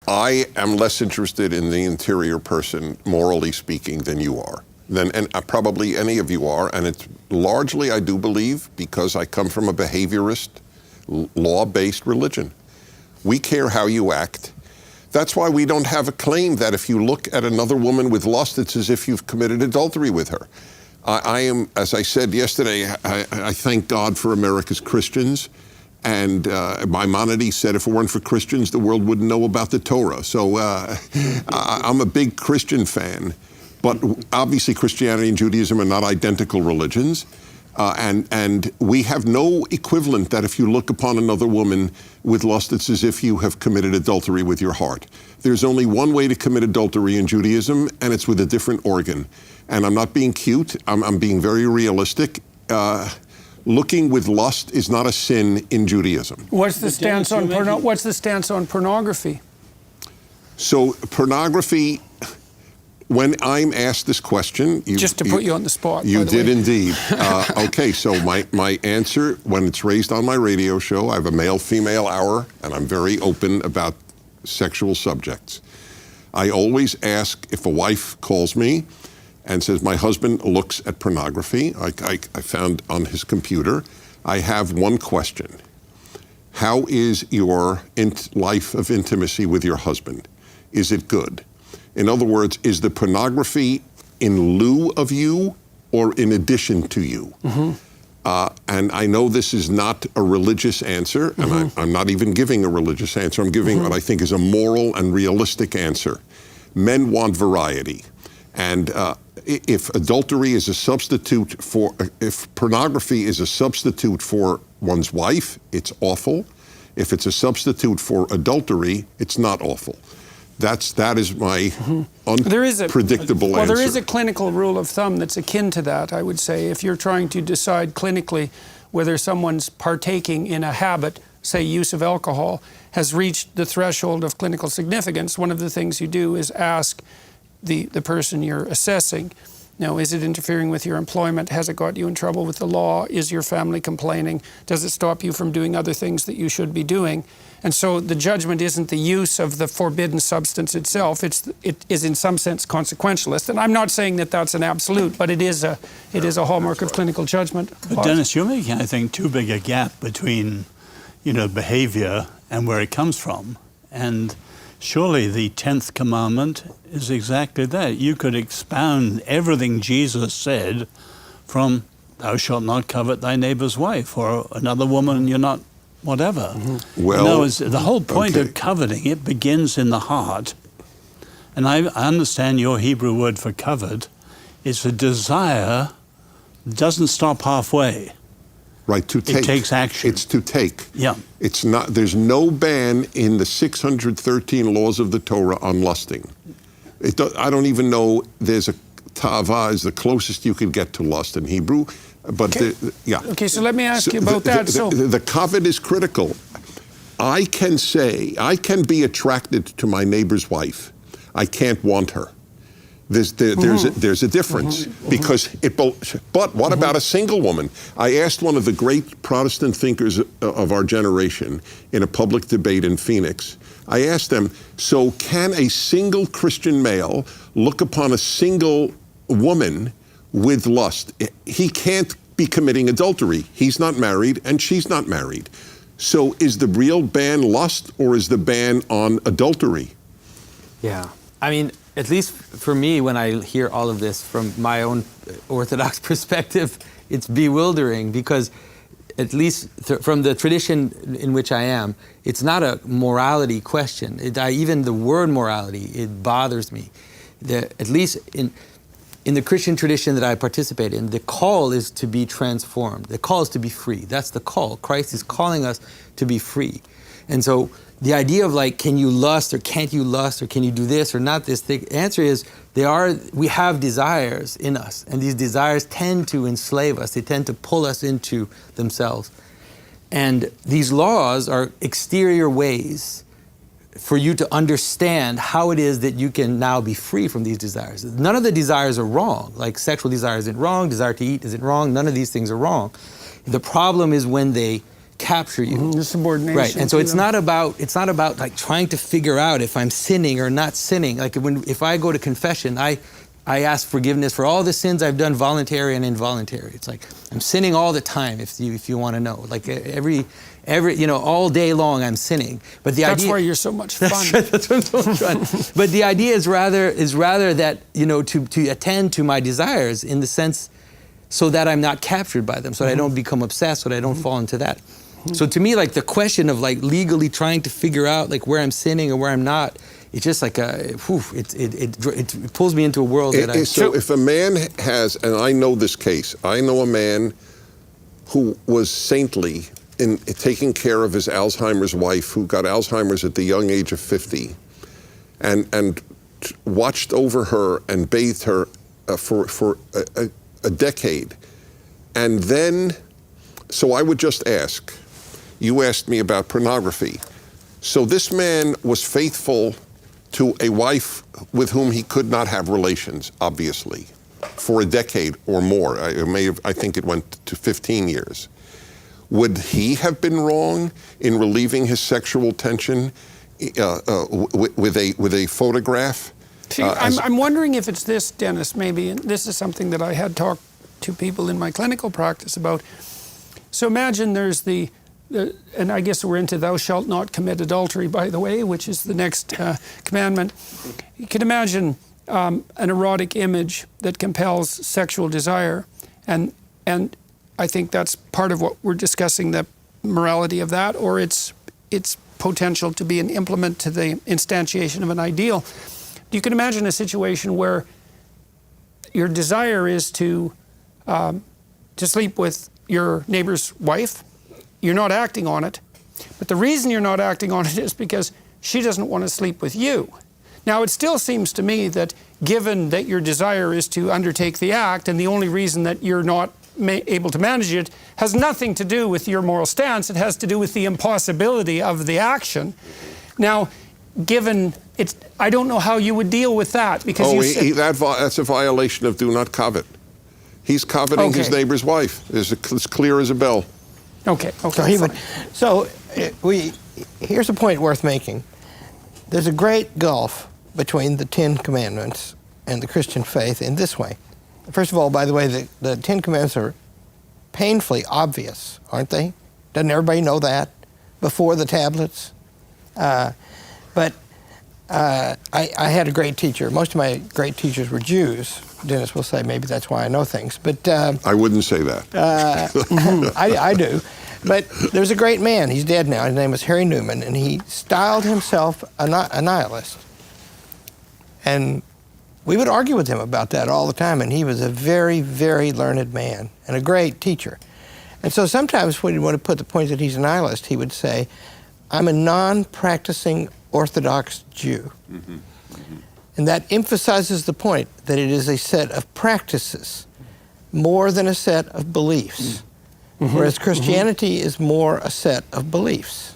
I am less interested in the interior person, morally speaking, than you are. And probably any of you are. And it's largely, I do believe, because I come from a behaviorist, law-based religion. We care how you act. That's why we don't have a claim that if you look at another woman with lust, it's as if you've committed adultery with her. I am, as I said yesterday, I thank God for America's Christians. And Maimonides said if it weren't for Christians, the world wouldn't know about the Torah. So I'm a big Christian fan. But obviously Christianity and Judaism are not identical religions. And we have no equivalent that if you look upon another woman with lust, it's as if you have committed adultery with your heart. There's only one way to commit adultery in Judaism, and it's with a different organ. And I'm not being cute, I'm being very realistic. Looking with lust is not a sin in Judaism. What's the stance on pornography? So pornography, when I'm asked this question... Just to put you on the spot, You did indeed. Okay, so my answer, when it's raised on my radio show, I have a male-female hour, and I'm very open about sexual subjects. I always ask if a wife calls me and says, my husband looks at pornography, I found on his computer, I have one question. How is your life of intimacy with your husband? Is it good? In other words, is the pornography in lieu of you or in addition to you? Mm-hmm. And I know this is not a religious answer, and mm-hmm. I'm not even giving a religious answer. I'm giving mm-hmm. what I think is a moral and realistic answer. Men want variety. And if adultery is a substitute for, if pornography is a substitute for one's wife, it's awful. If it's a substitute for adultery, it's not awful. That is my unpredictable answer. Well, there is a clinical rule of thumb that's akin to that, I would say. If you're trying to decide clinically whether someone's partaking in a habit, say use of alcohol, has reached the threshold of clinical significance, one of the things you do is ask the person you're assessing, now, is it interfering with your employment? Has it got you in trouble with the law? Is your family complaining? Does it stop you from doing other things that you should be doing? And so the judgment isn't the use of the forbidden substance itself. It is in some sense consequentialist. And I'm not saying that that's an absolute, but it is a hallmark of clinical judgment. But Dennis, you're making, I think, too big a gap between, behavior and where it comes from. And surely the 10th commandment is exactly that. You could expound everything Jesus said from thou shalt not covet thy neighbor's wife, or another woman you're not whatever. Mm-hmm. Well, the whole point of coveting, it begins in the heart. And I understand your Hebrew word for covet is a desire that doesn't stop halfway. Right, to take. It takes action. It's to take. Yeah. It's not, there's no ban in the 613 laws of the Torah on lusting. I don't even know there's a ta'ava is the closest you could get to lust in Hebrew. But okay. Okay, so let me ask you about that. The covet is critical. I can be attracted to my neighbor's wife. I can't want her. There's a difference because but what about a single woman? I asked one of the great Protestant thinkers of our generation in a public debate in Phoenix. I asked them, so can a single Christian male look upon a single woman with lust? He can't be committing adultery. He's not married and she's not married. So is the real ban lust or is the ban on adultery? Yeah, I mean, at least for me, when I hear all of this from my own Orthodox perspective, it's bewildering because at least from the tradition in which I am, it's not a morality question. Even the word morality, it bothers me. At least in the Christian tradition that I participate in, the call is to be transformed. The call is to be free. That's the call. Christ is calling us to be free. And so the idea of like, can you lust or can't you lust or can you do this or not this? The answer is we have desires in us, and these desires tend to enslave us. They tend to pull us into themselves. And these laws are exterior ways for you to understand how it is that you can now be free from these desires. None of the desires are wrong. Like sexual desire isn't wrong, desire to eat isn't wrong, none of these things are wrong. The problem is when they capture you. The subordination. Right, and so to it's them. not about like trying to figure out if I'm sinning or not sinning. Like if I go to confession, I ask forgiveness for all the sins I've done, voluntary and involuntary. It's like I'm sinning all the time. If you want to know, like every all day long I'm sinning. But That's why you're so much fun. That's right. That's why I'm so much fun. But the idea is rather that to attend to my desires in the sense so that I'm not captured by them, so that I don't become obsessed, so that I don't fall into that. So to me, like the question of like legally trying to figure out like where I'm sinning or where I'm not, it's just like it pulls me into a world that So if a man has, and I know this case, I know a man who was saintly in taking care of his Alzheimer's wife, who got Alzheimer's at the young age of 50, and watched over her and bathed her for a decade. And then, so I would just ask, you asked me about pornography. So this man was faithful to a wife with whom he could not have relations, obviously, for a decade or more. I think it went to 15 years. Would he have been wrong in relieving his sexual tension with a photograph? See, I'm wondering if it's this, Dennis, maybe, and this is something that I had talked to people in my clinical practice about. So imagine there's and I guess we're into thou shalt not commit adultery, by the way, which is the next commandment. You can imagine an erotic image that compels sexual desire, and I think that's part of what we're discussing, the morality of that, or its potential to be an implement to the instantiation of an ideal. You can imagine a situation where your desire is to sleep with your neighbor's wife. You're not acting on it, but the reason you're not acting on it is because she doesn't want to sleep with you. Now, it still seems to me that given that your desire is to undertake the act, and the only reason that you're not able to manage it has nothing to do with your moral stance, it has to do with the impossibility of the action. Now, given it's, I don't know how you would deal with that, because that's a violation of do not covet. He's coveting his neighbor's wife. It's clear as a bell. Okay. Here's a point worth making. There's a great gulf between the Ten Commandments and the Christian faith in this way. First of all, by the way, the Ten Commandments are painfully obvious, aren't they? Doesn't everybody know that before the tablets? But I had a great teacher. Most of my great teachers were Jews. Dennis will say maybe that's why I know things. But I wouldn't say that. I do. But there's a great man. He's dead now. His name was Harry Newman, and he styled himself a nihilist. And we would argue with him about that all the time, and he was a very, very learned man and a great teacher. And so sometimes when he wanted to put the point that he's a nihilist, he would say, I'm a non-practicing Orthodox Jew. Mm-hmm. Mm-hmm. And that emphasizes the point that it is a set of practices more than a set of beliefs. Mm-hmm. Whereas Christianity is more a set of beliefs.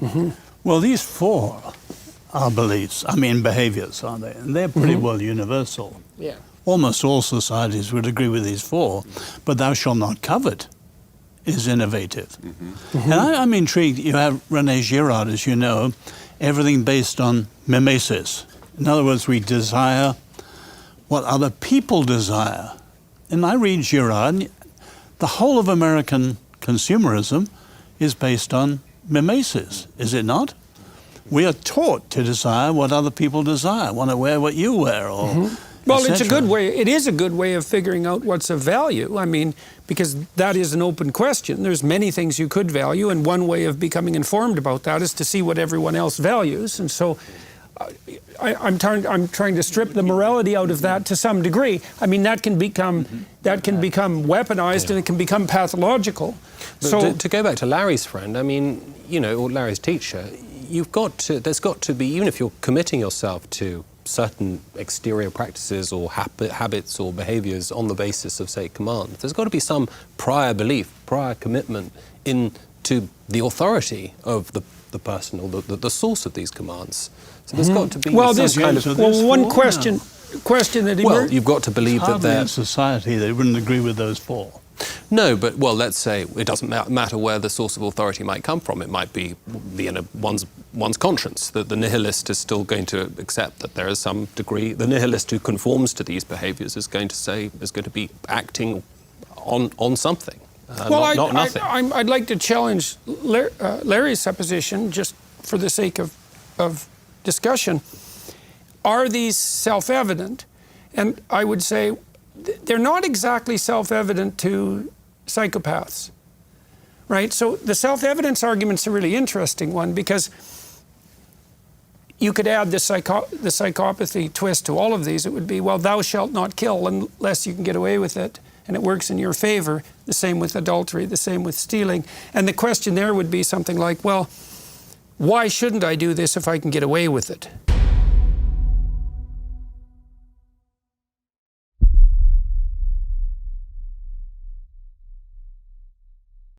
Mm-hmm. Well, these four are beliefs, behaviors, aren't they? And they're pretty well universal. Yeah. Almost all societies would agree with these four, but thou shalt not covet is innovative. Mm-hmm. Mm-hmm. And I'm intrigued. You have René Girard, as you know, everything based on mimesis. In other words, we desire what other people desire. And I read Girard, the whole of American consumerism is based on mimesis, is it not? We are taught to desire what other people desire, want to wear what you wear, or Well, it's a good way. It is a good way of figuring out what's of value. Because that is an open question. There's many things you could value, and one way of becoming informed about that is to see what everyone else values. And so I'm trying to strip the morality out of that to some degree. That can become weaponized, and it can become pathological. But so to go back to Larry's friend, or Larry's teacher, there's got to be, even if you're committing yourself to certain exterior practices or habits or behaviors on the basis of, say, command, there's got to be some prior belief, prior commitment into the authority of the person or the source of these commands. So there's got to be some kind of... question that emerged... Well, you've got to believe that in society they wouldn't agree with those four. No, but, well, let's say it doesn't matter where the source of authority might come from. It might be one's conscience, that the nihilist is still going to accept that there is some degree. The nihilist who conforms to these behaviours is going to be acting on something, not nothing. I'd like to challenge Larry's supposition, just for the sake of discussion. Are these self-evident? And I would say they're not exactly self-evident to psychopaths, right? So the self-evidence argument's a really interesting one, because you could add the psychopathy twist to all of these. It would be, well, thou shalt not kill unless you can get away with it, and it works in your favor. The same with adultery, the same with stealing. And the question there would be something like, well, why shouldn't I do this if I can get away with it?